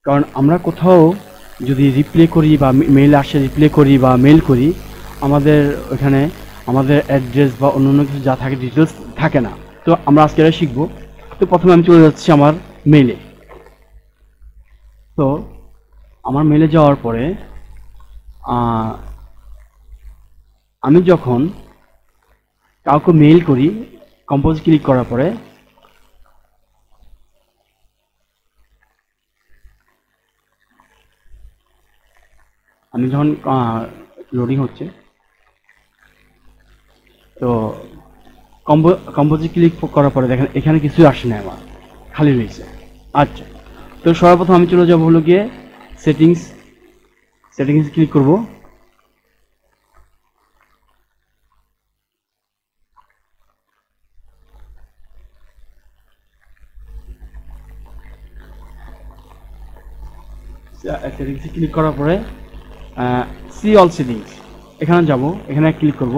কারণ আমরা কোথাও যদি রিপ্লে করি বা মেইল আসে রিপ্লে করি বা মেইল করি, আমাদের ওখানে আমাদের অ্যাড্রেস বা অন্যান্য কিছু যা থাকে ডিটেলস থাকে না। তো আমরা আজকে এটা শিখবো। তো প্রথমে আমি চলে যাচ্ছি আমার মেইলে। তো আমার মেইলে যাওয়ার পরে আমি যখন কাউকে মেইল করি, কম্পোজ ক্লিক করার পরে আমি যখন লোডিং হচ্ছে, তো কম্পোজে ক্লিক করার পরে দেখেন এখানে কিছু আসে না, আমার খালি রয়েছে। আচ্ছা, তো সর্বপ্রথম আমি চলে যাবো হলো গিয়ে সেটিংস ক্লিক করব। সেটিংসে ক্লিক করার পরে সি অল সেটিংস এখানে যাব, এখানে ক্লিক করব।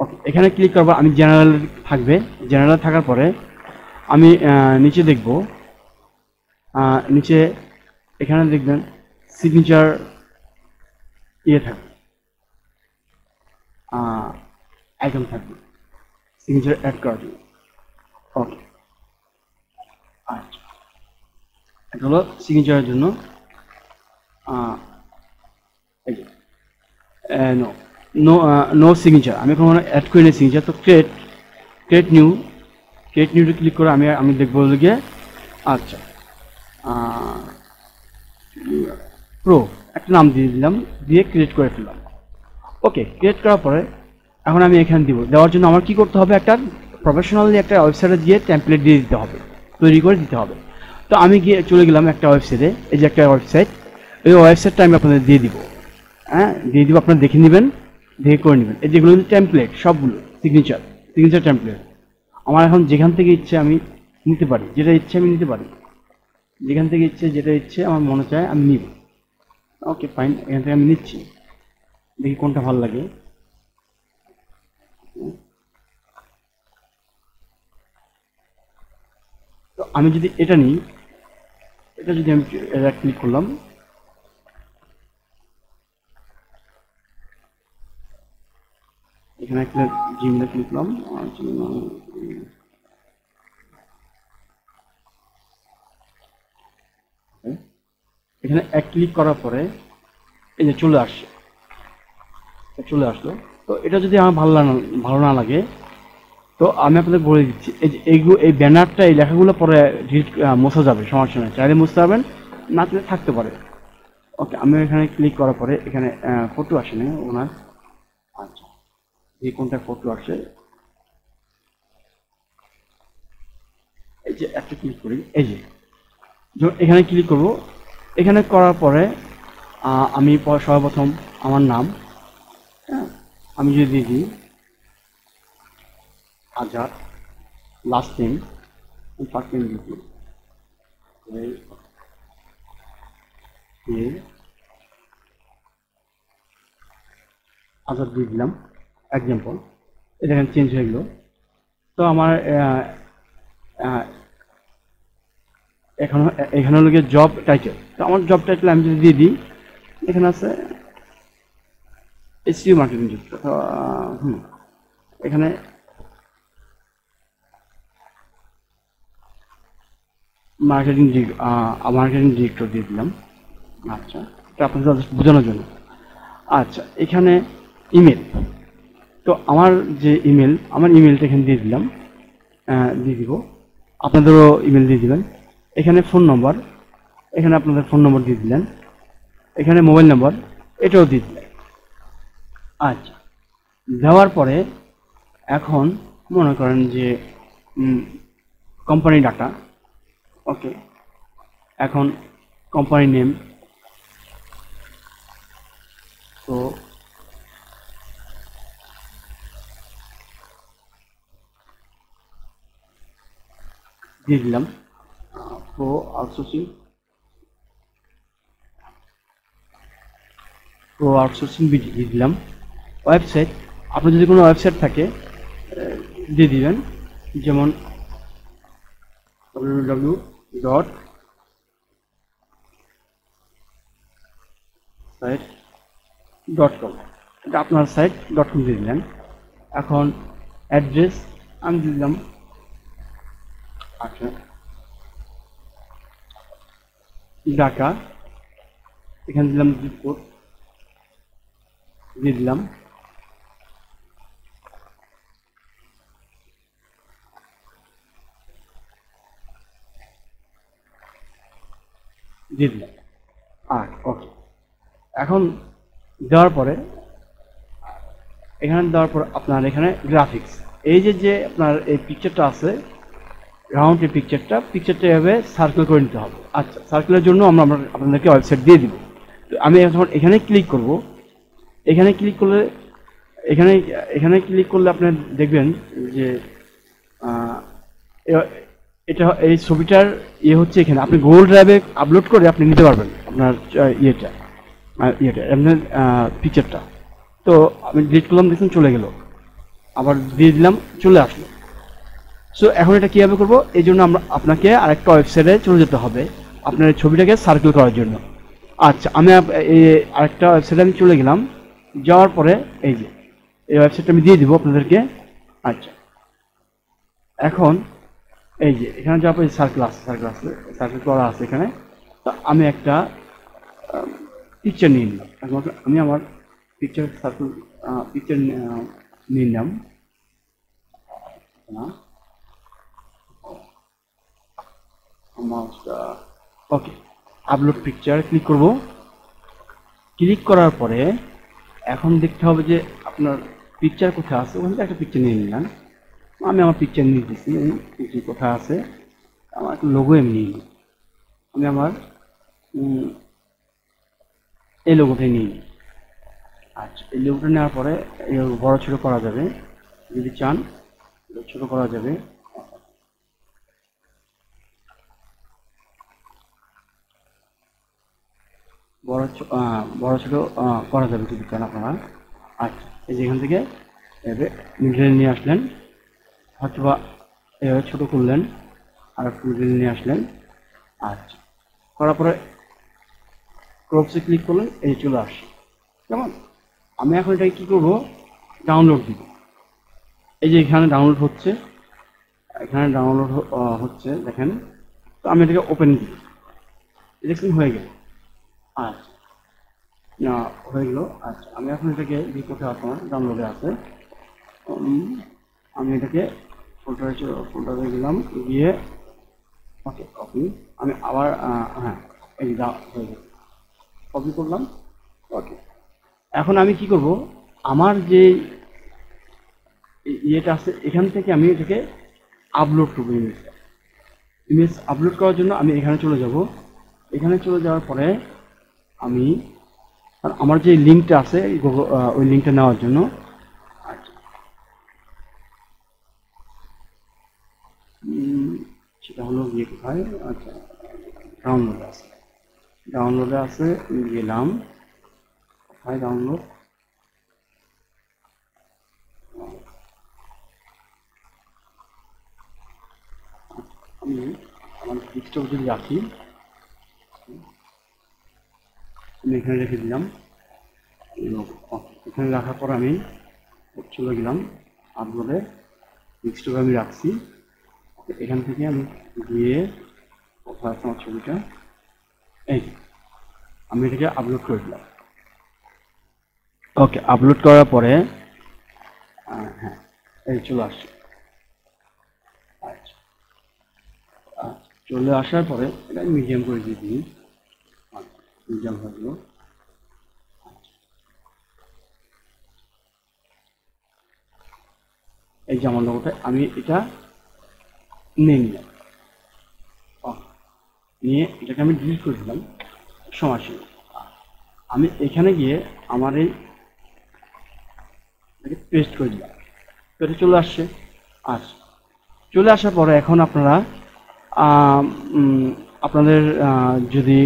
ওকে, এখানে ক্লিক করব। আমি জেনারেল থাকবে, জেনারেল থাকার পরে আমি নিচে দেখব, নিচে এখানে দেখবেন সিগনেচার থাকবে, আইকন থাকবে সিগনেচার অ্যাড করার জন্য। ওকে, আচ্ছা, এটা হলো সিগনেচারের জন্য। নো নো নো সিগনেচার, আমি এখন অ্যাড করি না সিগনেচার। তো ক্রিয়েট নিউতে ক্লিক করে আমি দেখবো গিয়ে, আচ্ছা, প্রো একটা নাম দিয়ে দিলাম, দিয়ে ক্রিয়েট করে ফেললাম। ওকে, ক্রিয়েট করার পরে এখন আমি এখানে দেওয়ার জন্য আমার কি করতে হবে, একটা প্রফেশনালি একটা ওয়েবসাইটে গিয়ে টেমপ্লেট দিয়ে দিতে হবে, তৈরি করে দিতে হবে। তো আমি গিয়ে চলে গেলাম একটা ওয়েবসাইটে, এই যে একটা ওয়েবসাইট, এই ওয়েবসাইটটা আমি আপনাদের দিয়ে দিব। দিয়ে দিব, আপনারা দেখে নেবেন, দেখে করে নেবেন। এই যেগুলো টেমপ্লেট সবগুলো সিগনেচার টেমপ্লেট। আমার এখন যেখান থেকে ইচ্ছে আমি নিতে পারি, যেটা ইচ্ছে আমি নিতে পারি, যেখান থেকে ইচ্ছে যেটা ইচ্ছে আমার মনে চায় আমি নিব। ওকে ফাইন, এখান থেকে আমি নিচ্ছি, দেখি কোনটা ভালো লাগে। তো আমি যদি এটা নিই, এটা যদি আমি এটা ক্লিক করলাম, এখানে একটা জিমেলে ক্লিক করলাম, এখানে এক ক্লিক করার পরে এই যে চলে আসলো। তো এটা যদি আমার ভালো না লাগে, তো আমি আপনাদের বলে দিচ্ছি, এই যে এই ব্যানারটা, এই লেখাগুলো পরে মোছা যাবে, সমস্যা নেই, চাইলে মুছতে পারবেন, না চাইলে থাকতে পারে। ওকে, আমি এখানে ক্লিক করার পরে এখানে ফটো আসে না ওনার। আচ্ছা, এই কোনটা ফটো আসে, এই যে একটা ক্লিক করি, এই যে এখানে ক্লিক করব। এখানে করার পরে আমি সর্বপ্রথম আমার নাম, আমি যদি দিয়ে দিই Azad, last name first name দিচ্ছি আজাদ দিয়ে দিলাম, এক্সাম্পল। এটা এখানে চেঞ্জ হয়ে গেল। তো আমার এখানে হলো গিয়ে জব টাইটেল। তো আমার জব টাইটেল আমি যদি দিয়ে দিই, এখানে আছে এসইও মার্কেটিং যুক্ত। এখানে মার্কেটিং ডিরেক্টর দিয়ে দিলাম। আচ্ছা, এটা আপনাদের বোঝানোর জন্য। আচ্ছা, এখানে ইমেল, তো আমার যে আমার ইমেলটা এখানে দিয়ে দিলাম, দিয়ে দিব। আপনাদেরও ইমেল দিয়ে দিবেন। এখানে ফোন নম্বর, এখানে আপনাদের ফোন নম্বর দিয়ে দিলেন। এখানে মোবাইল নম্বর, এটাও দিয়ে দিলেন। আচ্ছা, দেওয়ার পরে এখন মনে করেন যে কোম্পানি ডাটা। ওকে, এখন কোম্পানি নেম, তো দিয়ে দিলাম প্রো আউটসোর্সিং বিডি দিয়ে দিলাম। ওয়েবসাইট, আপনার যদি কোনো ওয়েবসাইট থাকে দিয়ে দিবেন, যেমন www.arial সাইট ডট কম, এটা আপনার সাইট ডট কম দিয়ে দিলেন। এখন অ্যাড্রেস আমি দিলাম, আচ্ছা ঢাকা, এখানে দিলাম জিপ কোড দিয়ে দিলাম। দিয়ে দিলাম আর ওকে। এখন দেওয়ার পরে এখানে দেওয়ার পর আপনার এখানে গ্রাফিক্স, এই যে আপনার এই পিকচারটা আছে রাউন্ড, এই পিকচারটা এভাবে সার্কেল করে নিতে হবে। আচ্ছা, সার্কেলের জন্য আমরা আপনাদেরকে ওয়েবসাইট দিয়ে দিব। তো আমি এখন এখানে ক্লিক করব। এখানে ক্লিক করলে এখানে ক্লিক করলে আপনি দেখবেন যে এটা এই ছবিটার হচ্ছে এখানে আপনি গুগল ড্রাইভে আপলোড করে আপনি নিতে পারবেন আপনার ইয়েটা আপনার পিকচারটা। তো আমি ডিলিট করলাম, দেখুন চলে গেল, আবার দিয়ে দিলাম চলে আসলো। সো এখন এটা কীভাবে করবো, এই জন্য আপনাকে আরেকটা ওয়েবসাইটে চলে যেতে হবে আপনার এই ছবিটাকে সার্কেল করার জন্য। আচ্ছা, আমি এই আরেকটা ওয়েবসাইটে আমি চলে গেলাম। যাওয়ার পরে এই যে এই ওয়েবসাইটটা আমি দিয়ে দিব আপনাদেরকে। আচ্ছা, এখন এই যে এখানে যাওয়ার পরে সার্কেল করা আছে এখানে। তো আমি একটা পিকচার নিয়ে নিলাম। আমি আমার পিকচার নিয়ে নিলাম। ওকে, আপলোড পিকচার ক্লিক করব। ক্লিক করার পরে এখন দেখতে হবে যে আপনার পিকচার কোথায় আছে, ওখানে একটা পিকচার নিয়ে নিলাম। আমি আমার পিকচার নিয়ে দিচ্ছি, পিকচার কোথায় আছে, আমার একটা লোগো আমি নিয়ে নিই। আমি আমার এই লোগোটাই নিয়ে নিই। আচ্ছা, এই লোগোটা নেওয়ার পরে বড় ছোট করা যাবে, যদি চান ছোট করা যাবে। বড় ছোট করা যাবে যদি চান আপনারা। আচ্ছা, এই যে এখান থেকে এভাবে মিডলে নিয়ে আসলেন, অথবা এভাবে ছোট করলেন আর একটু মিডলে নিয়ে আসলেন। আচ্ছা, করার পরে ক্রপসে ক্লিক করলেন, এই চলে আসে। কেমন? আমি এখন এটাকে কী করবো, ডাউনলোড দিব। এই যে এখানে ডাউনলোড হচ্ছে, দেখেন। তো আমি এটাকে ওপেন দিই, দেখুন হয়ে গেল। আচ্ছা, না হয়ে গেল। আচ্ছা, আমি এখন এটাকে কোথায় আছে, আমার ডাউনলোডে আছে। আমি এটাকে ফোল্ডারে গেলাম, গিয়ে ওকে কপি, আমি আবার হ্যাঁ এই হয়ে গেল, কপি করলাম। ওকে, এখন আমি কি করব, আমার যে ইয়েটা আছে এখান থেকে আমি এটাকে আপলোড করবো। ইমেজ আপলোড করার জন্য আমি এখানে চলে যাব। এখানে চলে যাওয়ার পরে আমি আমার যে লিঙ্কটা আছে ওই লিঙ্কটা নেওয়ার জন্য, সেটা হলো গিয়ে কোথায়, আচ্ছা ডাউনলোডে আছে গেলাম, কোথায় ডাউনলোড, আমি আমার ডেস্কটপ যদি রাখি, আমি এখানে রেখে দিলাম। এখানে রাখার পর আমি চলে গেলাম আপলোডে, ডেস্কটপে আমি রাখছি। এখান থেকে আমি গিয়ে কোথায় আছে আমার ছবিটা, এই আমি এটাকে আপলোড করে দিলাম। ওকে, আপলোড করার পরে হ্যাঁ এই চলে আসছে। আচ্ছা, চলে আসার পরে এটা মিডিয়াম করে দিয়ে দিই, মিডিয়াম হয়ে গেল। এই যে আমার লোগোটা আমি এটা নিয়ে নিলাম, নিয়ে এটাকে আমি ডিলিট করে দিলাম। সমস্যা, আমি এখানে গিয়ে আমার এই পেস্ট করে দিলাম, এটা চলে আসছে। আচ্ছা, চলে আসার পরে এখন আপনারা আপনাদের যদি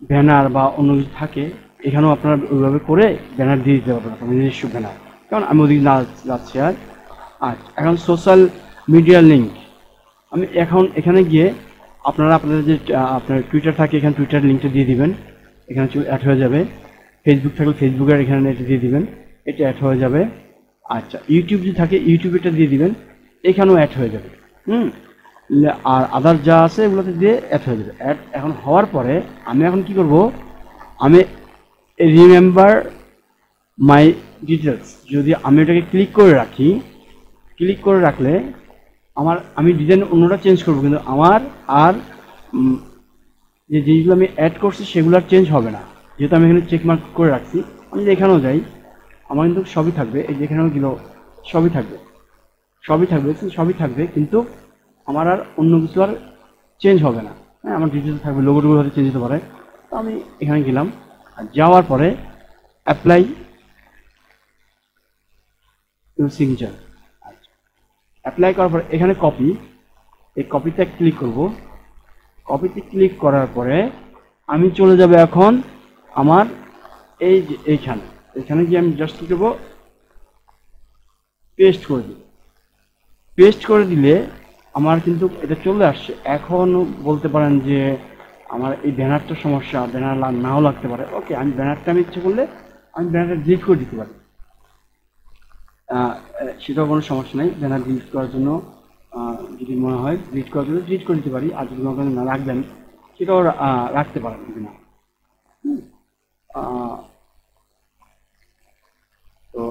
ব্যানার বা অন্য কিছু থাকে, এখানেও আপনারা ওইভাবে করে ব্যানার দিয়ে দিতে পারবেন, আপনার নিজস্ব ব্যানার। কারণ আমি ওদিকে না যাচ্ছি আর। আচ্ছা, এখন সোশ্যাল মিডিয়া লিঙ্ক, আমি এখন এখানে গিয়ে আপনারা আপনাদের যে আপনার টুইটার থাকে এখানে টুইটার লিঙ্কটা দিয়ে দিবেন, এখানে অ্যাড হয়ে যাবে। ফেসবুক থাকলে ফেসবুকের এখানে এটা দিয়ে দিবেন, এটা অ্যাড হয়ে যাবে। আচ্ছা, ইউটিউব যদি থাকে ইউটিউবেরটা দিয়ে দিবেন, এখানেও অ্যাড হয়ে যাবে। আর আদার যা আছে এগুলোতে দিয়ে অ্যাড হয়ে যাবে। অ্যাড এখন হওয়ার পরে আমি এখন কি করব, আমি রিমেম্বার মাই ডিটেলস যদি আমি এটাকে ক্লিক করে রাখি, ক্লিক করে রাখলে আমি ডিজাইন অন্যটা চেঞ্জ করবো, কিন্তু আমার আর যে যেগুলো আমি অ্যাড করছি সেগুলো আর চেঞ্জ হবে না, যেহেতু আমি এখানে চেক মার্ক করে রাখছি। আমি যদি এখানেও যাই আমার কিন্তু সবই থাকবে, এই যে এখানেও গেল সবই থাকবে, সবই থাকবে, কিন্তু আমার আর অন্য কিছু আর চেঞ্জ হবে না। হ্যাঁ, আমার ডিটেলস থাকবে, লোগো টোগো হয়তো চেঞ্জ হতে পারে। তো আমি এখানে গেলাম, আর যাওয়ার পরে অ্যাপ্লাই সিগনেচার। অ্যাপ্লাই করার পরে এখানে কপি, এই কপিতে ক্লিক করব। কপিতে ক্লিক করার পরে আমি চলে যাব এখন আমার এই যে এখানে গিয়ে আমি জাস্ট কি করবো, পেস্ট করে দিই। পেস্ট করে দিলে আমার কিন্তু এটা চলে আসছে। এখন বলতে পারেন যে আমার এই ব্যানারটা সমস্যা, ব্যানার নাও লাগতে পারে। ওকে, আমি ব্যানারটা আমি ইচ্ছে করলে আমি ব্যানারটা ডিলিট করে দিতে পারি, সেটাও কোনো সমস্যা নেই। ব্যানার ডিলিট করার জন্য যদি মনে হয় ডিলিট করার জন্য ডিলিট করে দিতে পারি, আর যদি মনে না রাখবেন সেটাও রাখতে পারেন যদি না। তো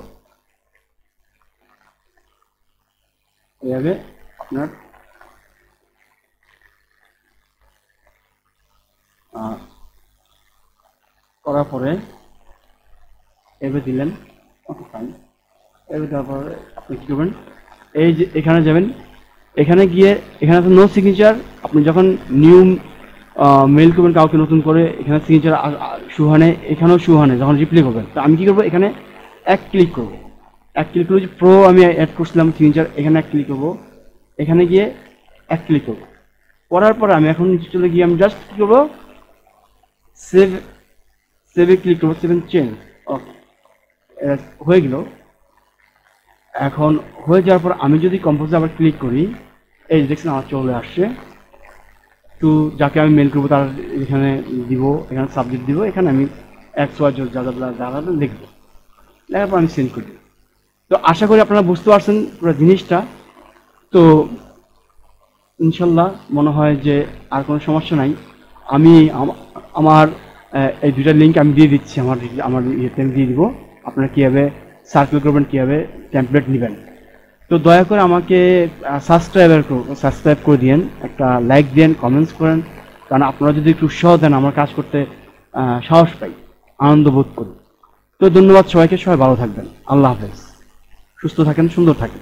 এইভাবে আপনার করার পরে এভাবে দিলেন। ওকে, ফাইন। এভাবে দেওয়ার পরে আপনি কী করবেন, এই যে এখানে যাবেন, এখানে গিয়ে এখানে তো নো সিগনেচার। আপনি যখন নিউ মেল করবেন কাউকে নতুন করে, এখানে সিগনেচার সুহানে, এখানেও সুহানে যখন রিপ্লাই করবেন। তো আমি কী করবো, এখানে এক ক্লিক করবো, যে প্রো আমি অ্যাড করছিলাম সিগনেচার, এখানে এক ক্লিক করবো, এখানে গিয়ে এক ক্লিক করবো। করার পরে আমি এখন নিচে চলে গিয়ে আমি জাস্ট কী করবো, সেভে ক্লিক করবো, সেভ চেঞ্জ। ওকে, হয়ে গেল। এখন হয়ে যাওয়ার পর আমি যদি কম্পোজে আবার ক্লিক করি, এই দেখছেন আমার চলে আসছে। তো যাকে আমি মেল করবো তার এখানে দিব, এখানে সাবজেক্ট দিব, এখানে আমি যা লিখবো, লেখার পর আমি সেন্ড করি। তো আশা করি আপনারা বুঝতে পারছেন পুরো জিনিসটা। তো ইনশাল্লাহ মনে হয় যে আর কোনো সমস্যা নাই। আমি আমার এই দুইটা লিঙ্ক আমি দিয়ে দিচ্ছি, আমার ইয়েতে আমি দিয়ে দিব। আপনারা কীভাবে সার্কেল করবেন, কীভাবে টেমপ্লেট নেবেন। তো দয়া করে আমাকে সাবস্ক্রাইব করে দিন, একটা লাইক দেন, কমেন্টস করেন, কারণ আপনারা যদি একটু উৎসাহ দেন আমার কাজ করতে সাহস পাই, আনন্দ বোধ করি। তো ধন্যবাদ সবাইকে, সবাই ভালো থাকবেন। আল্লাহ হাফেজ, সুস্থ থাকেন, সুন্দর থাকেন।